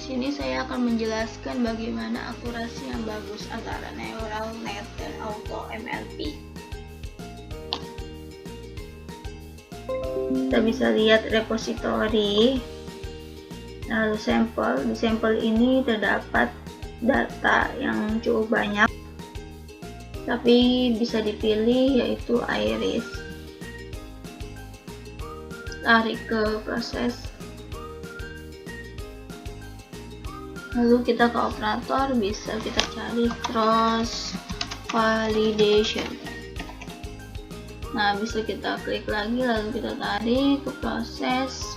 sini saya akan menjelaskan bagaimana akurasi yang bagus antara neural net dan auto NLP. Kita bisa lihat repositori, lalu sampel. Di sampel ini terdapat data yang cukup banyak, tapi bisa dipilih yaitu iris. Tarik ke proses, lalu kita ke operator, bisa kita cari cross validation. Nah, bisa kita klik lagi, lalu kita tarik ke proses,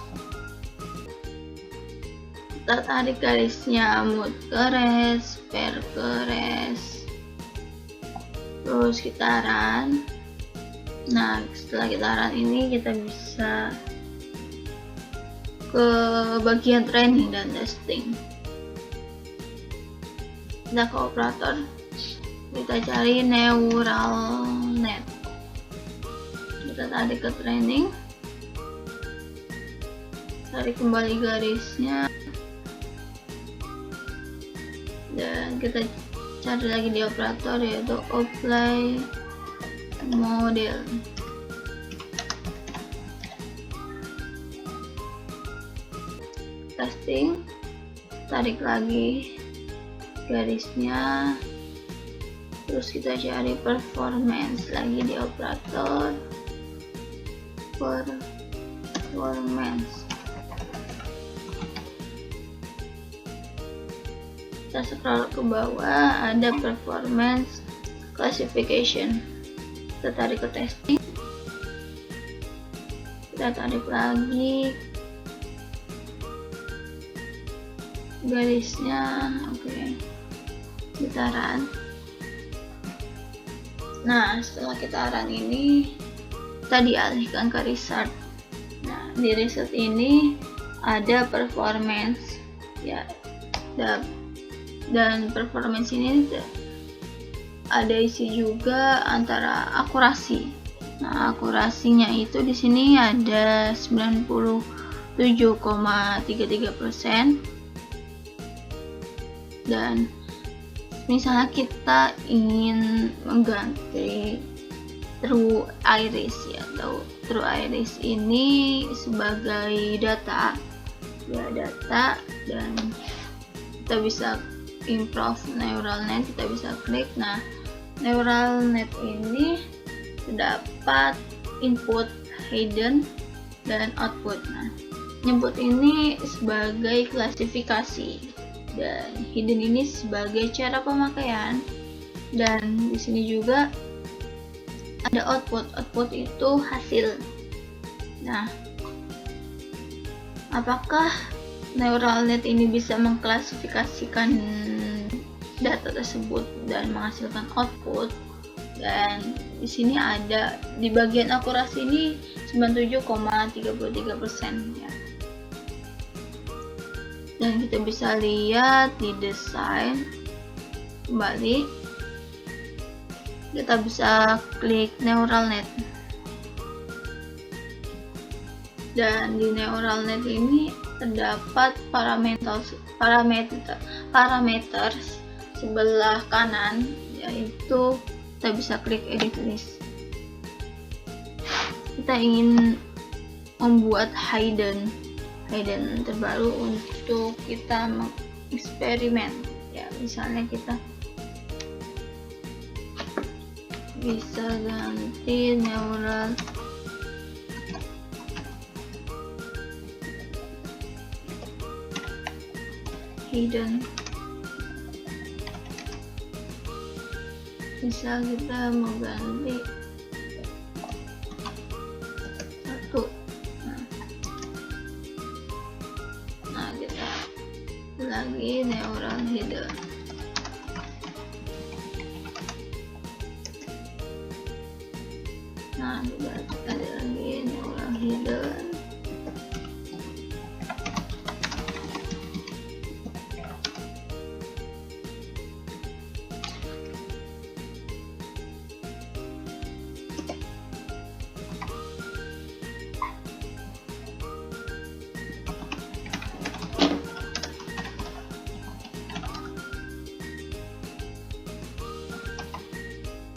kita tarik garisnya mood ke res, pair ke res, terus kita run. Nah, setelah kita run ini kita bisa ke bagian training dan testing. Kita ke operator, kita cari neural net, kita tarik ke training, tarik kembali garisnya, dan kita cari lagi di operator yaitu apply model. Testing, tarik lagi garisnya, terus kita cari performance lagi di operator, performance. Kita scroll ke bawah, ada performance classification. Kita tarik ke testing, kita tarik lagi garisnya, oke. Kita run. Nah, setelah kita run ini, kita dialihkan ke result. Nah, di result ini ada performance ya, dan performance ini ada isi juga antara akurasi. Nah, akurasinya itu di sini ada 97,33%. Dan misalnya kita ingin mengganti true iris ya, atau true iris ini sebagai data dan kita bisa improve neural net, kita bisa klik. Nah, neural net ini terdapat input, hidden, dan output. Nah, input ini sebagai klasifikasi dan hidden ini sebagai cara pemakaian, dan di sini juga ada output. Output itu hasil. Nah, apakah neural net ini bisa mengklasifikasikan data tersebut dan menghasilkan output? Dan di sini ada di bagian akurasi ini 97,33% ya. Dan kita bisa lihat di desain kembali, kita bisa klik neural net, dan di neural net ini terdapat parameter sebelah kanan, yaitu kita bisa klik edit list. Kita ingin membuat hidden terbaru untuk kita mengeksperimen ya, misalnya kita bisa ganti neural hidden, misal kita mau ganti satu. Nah, kita lagi neural hidden. Nah, kita ada lagi neural hidden.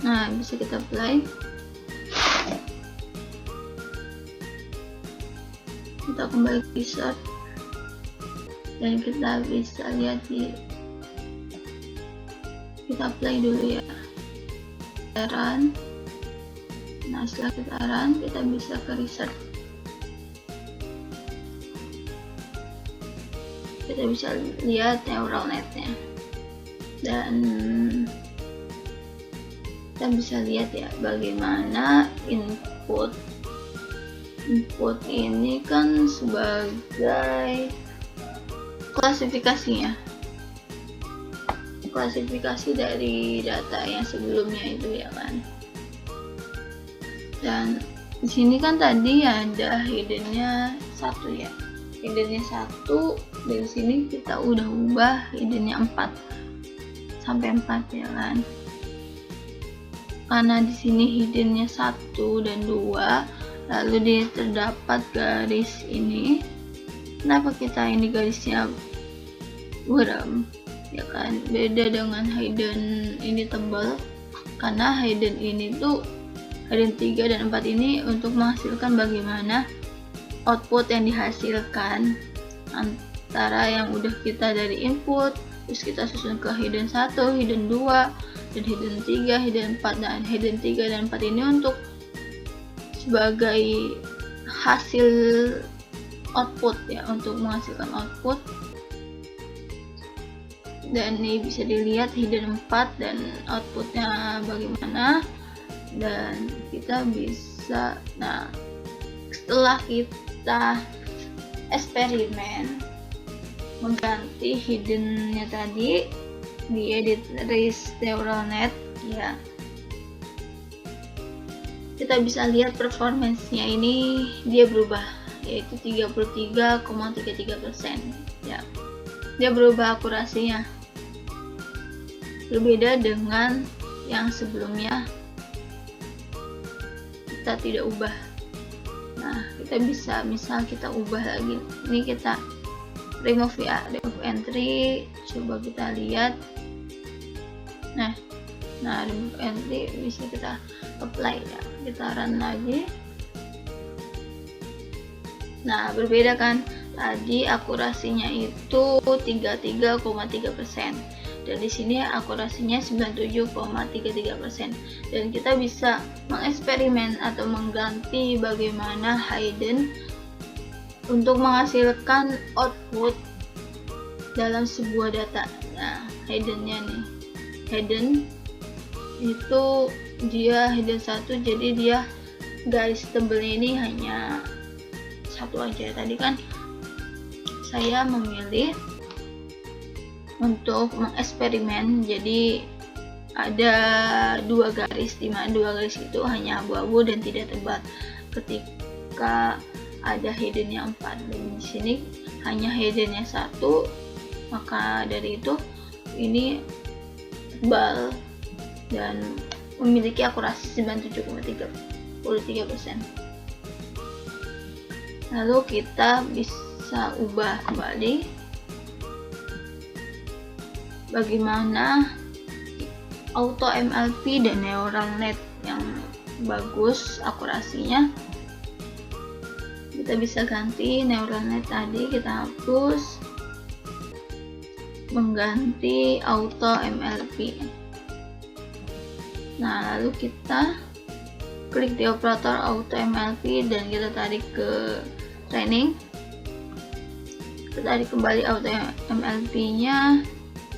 Nah, bisa kita play. Kita kembali ke research dan kita bisa lihat kita play dulu ya, run. Nah, setelah kita run, kita bisa ke research. Kita bisa lihat neural netnya, dan kita bisa lihat ya bagaimana input ini kan sebagai klasifikasinya, klasifikasi dari data yang sebelumnya itu ya kan. Dan di sini kan tadi ada hiddennya 1 ya, hiddennya 1. Dari sini kita udah ubah hiddennya 4 sampai 4 ya kan. Karena di sini hiddennya 1 dan 2, lalu terdapat garis ini. Kenapa kita ini garisnya buram ya kan, beda dengan hidden ini tebal, karena hidden ini tuh hidden 3 dan 4 ini untuk menghasilkan bagaimana output yang dihasilkan antara yang udah kita dari input, terus kita susun ke hidden 1, hidden 2, dan hidden 3, hidden 4. Dan hidden 3 dan 4 ini untuk sebagai hasil output ya, untuk menghasilkan output. Dan ini bisa dilihat hidden 4 dan outputnya bagaimana. Dan kita bisa, nah setelah kita eksperimen mengganti hiddennya tadi di edit race neural net ya, kita bisa lihat performance-nya ini dia berubah, yaitu 33,33% ya. Dia berubah akurasinya, berbeda dengan yang sebelumnya kita tidak ubah. Nah, kita bisa misal kita ubah lagi, ini kita remove ya, remove entry, coba kita lihat. Nah remove entry bisa kita apply ya, kita run lagi. Nah, berbeda kan, tadi akurasinya itu 33,3% dan di sini akurasinya 97,33%. Dan kita bisa mengeksperimen atau mengganti bagaimana hidden untuk menghasilkan output dalam sebuah data. Nah, hiddennya nih, hidden itu dia hidden 1, jadi dia garis tebelnya ini hanya 1 aja. Tadi kan saya memilih untuk mengeksperimen, jadi ada 2 garis, dimana 2 garis itu hanya abu-abu dan tidak tebal. Ketika ada hiddennya 4 dan di sini hanya hiddennya 1, maka dari itu ini tebal dan memiliki akurasi 97,33%. Lalu kita bisa ubah kembali bagaimana auto MLP dan neural net yang bagus akurasinya. Kita bisa ganti neural net tadi, kita hapus, mengganti auto MLP. Nah, lalu kita klik di operator auto MLP dan kita tarik ke training. Kita tarik kembali auto MLP nya,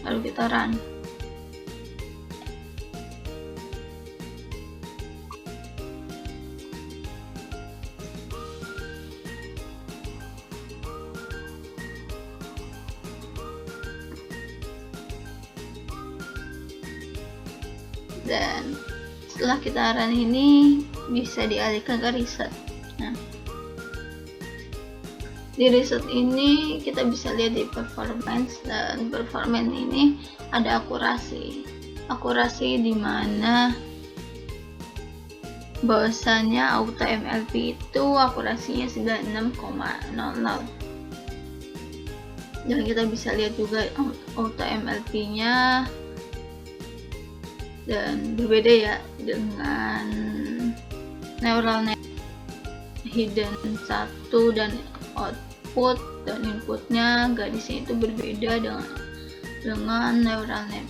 lalu kita run. Dan setelah kita run ini bisa dialihkan ke research. Nah, di research ini kita bisa lihat di performance, dan performance ini ada akurasi di mana bahwasannya auto MLP itu akurasinya 96,00. Dan kita bisa lihat juga auto MLP nya dan berbeda ya dengan neural net hidden 1 dan output dan inputnya garisnya itu berbeda dengan neural net.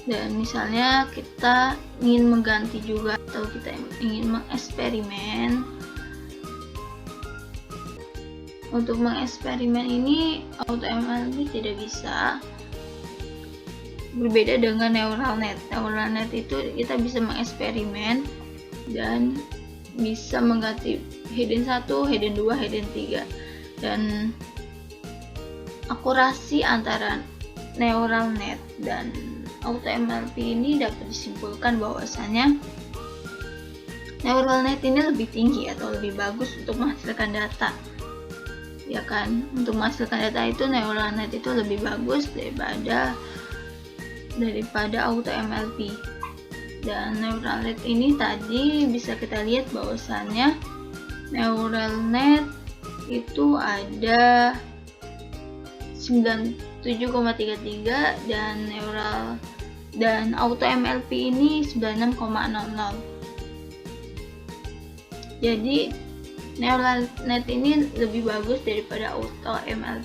Dan misalnya kita ingin mengganti juga atau kita ingin mengeksperimen. Untuk mengeksperimen ini AutoML tidak bisa, berbeda dengan neural net. Neural net itu kita bisa mengeksperimen dan bisa mengganti hidden 1, hidden 2, hidden 3, dan akurasi antara neural net dan AutoML ini dapat disimpulkan bahwasanya neural net ini lebih tinggi atau lebih bagus untuk menghasilkan data, ya kan? Untuk menghasilkan data itu neural net itu lebih bagus daripada AutoML. Dan neural net ini tadi bisa kita lihat bahwasannya neural net itu ada 97,33 dan AutoML ini 96,00. Jadi neural net ini lebih bagus daripada AutoML.